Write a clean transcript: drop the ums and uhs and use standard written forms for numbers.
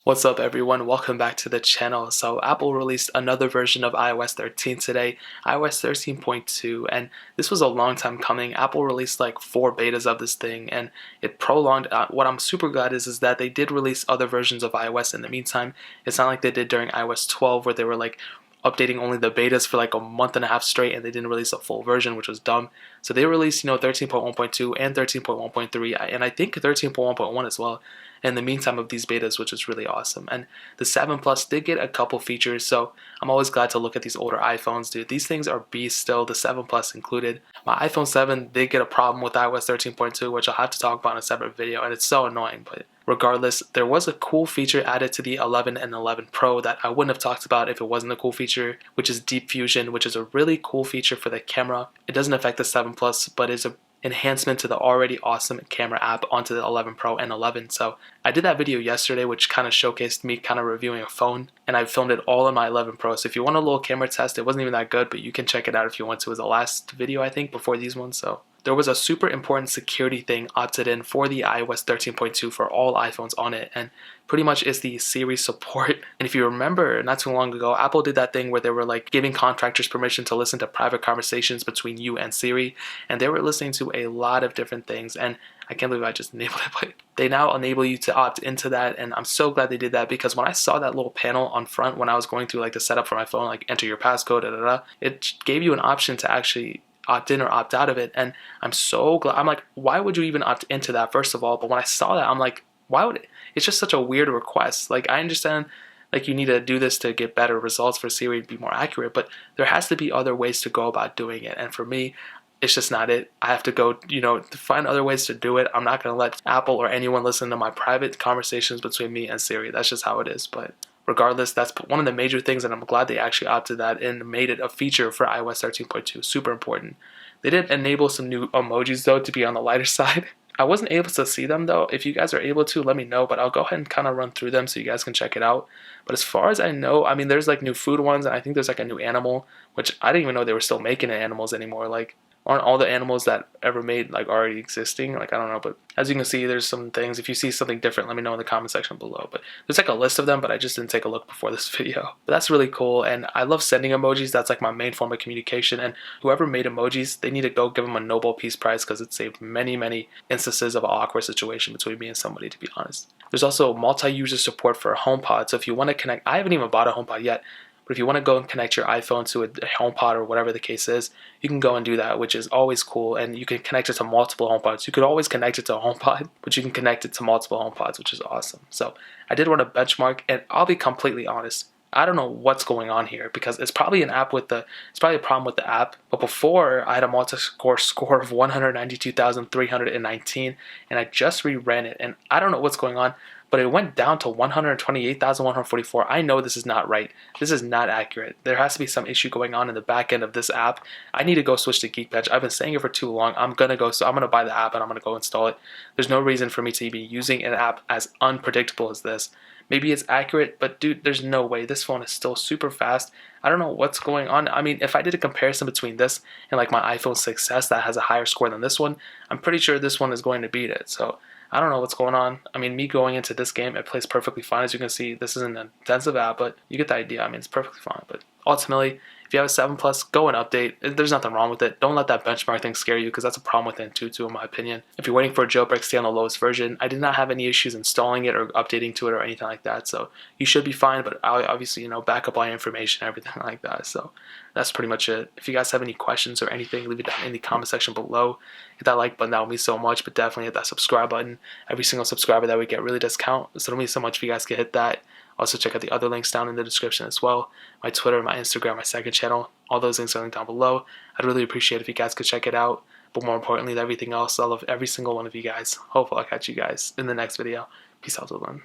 What's up everyone, welcome back to the channel. So Apple released another version of iOS 13 today, iOS 13.2, and this was a long time coming. Apple released like 4 betas of this thing and it prolonged. What I'm super glad is that they did release other versions of iOS in the meantime. It's not like they did during iOS 12 where they were like updating only the betas for like a month and a half straight and they didn't release a full version, which was dumb. So they released 13.1.2 and 13.1.3 and I think 13.1.1 as well in the meantime of these betas, which is really awesome. And the 7 Plus did get a couple features, so I'm always glad to look at these older iPhones, dude. These things are beasts still, the 7 Plus included. My iPhone 7 did get a problem with iOS 13.2, which I'll have to talk about in a separate video, and it's so annoying, but regardless, there was a cool feature added to the 11 and 11 Pro that I wouldn't have talked about if it wasn't a cool feature, which is Deep Fusion, which is a really cool feature for the camera. It doesn't affect the 7 Plus, but it's a enhancement to the already awesome camera app onto the 11 Pro and 11. So I did that video yesterday, which kind of showcased me kind of reviewing a phone, and I filmed it all on my 11 Pro. So if you want a little camera test, it wasn't even that good, but you can check it out if you want to. It was the last video, I think, before these ones. So there was a super important security thing opted in for the iOS 13.2 for all iPhones on it, and pretty much is the Siri support. And if you remember, not too long ago, Apple did that thing where they were like giving contractors permission to listen to private conversations between you and Siri, and they were listening to a lot of different things, and I can't believe I just enabled it, but they now enable you to opt into that, and I'm so glad they did that because when I saw that little panel on front when I was going through like the setup for my phone, like enter your passcode, it gave you an option to actually opt in or opt out of it, and I'm so glad. I'm like, why would you even opt into that, first of all? But when I saw that, I'm like, why would it? It's just such a weird request. Like, I understand like you need to do this to get better results for Siri to be more accurate, but there has to be other ways to go about doing it, and for me, it's just not it. I have to go, to find other ways to do it. I'm not going to let Apple or anyone listen to my private conversations between me and Siri. That's just how it is. But regardless, that's one of the major things, and I'm glad they actually opted that and made it a feature for iOS 13.2. Super important. They did enable some new emojis, though, to be on the lighter side. I wasn't able to see them, though. If you guys are able to, let me know, but I'll go ahead and kind of run through them so you guys can check it out. But as far as I know, I mean, there's like new food ones, and I think there's like a new animal, which I didn't even know they were still making animals anymore. Like, aren't all the animals that ever made like already existing? Like, I don't know, but as you can see, there's some things. If you see something different, let me know in the comment section below. But there's like a list of them, but I just didn't take a look before this video. But that's really cool, and I love sending emojis. That's like my main form of communication, and whoever made emojis, they need to go give them a Nobel Peace Prize because it saved many instances of an awkward situation between me and somebody, to be honest. There's also multi-user support for a HomePod, so if you want to connect, I haven't even bought a HomePod yet, but if you want to go and connect your iPhone to a HomePod or whatever the case is, you can go and do that, which is always cool. And you can connect it to multiple HomePods. You could always connect it to a HomePod, but you can connect it to multiple HomePods, which is awesome. So I did run a benchmark, and I'll be completely honest. I don't know what's going on here because it's probably it's probably a problem with the app. But before, I had a multi-score score of 192,319, and I just reran it, and I don't know what's going on, but it went down to 128,144. I know this is not right. This is not accurate. There has to be some issue going on in the back end of this app. I need to go switch to Geekbench. I've been saying it for too long. I'm gonna buy the app and I'm gonna go install it. There's no reason for me to be using an app as unpredictable as this. Maybe it's accurate, but dude, there's no way. This phone is still super fast. I don't know what's going on. I mean, if I did a comparison between this and like my iPhone 6s that has a higher score than this one, I'm pretty sure this one is going to beat it. So I don't know what's going on. I mean, me going into this game, it plays perfectly fine. As you can see, this is an intensive app, but you get the idea. I mean, it's perfectly fine. But ultimately, if you have a 7 Plus, go and update. There's nothing wrong with it. Don't let that benchmark thing scare you because that's a problem with Antutu, in my opinion. If you're waiting for a jailbreak, stay on the lowest version. I did not have any issues installing it or updating to it or anything like that, so you should be fine, but I'll obviously, back up all your information and everything like that. So that's pretty much it. If you guys have any questions or anything, leave it down in the comment section below. Hit that like button, that would mean so much, but definitely hit that subscribe button. Every single subscriber that we get really does count, so it'll mean so much if you guys can hit that. Also, check out the other links down in the description as well. My Twitter, my Instagram, my second channel. All those links are linked down below. I'd really appreciate it if you guys could check it out. But more importantly than everything else, I love every single one of you guys. Hopefully I'll catch you guys in the next video. Peace out, everyone.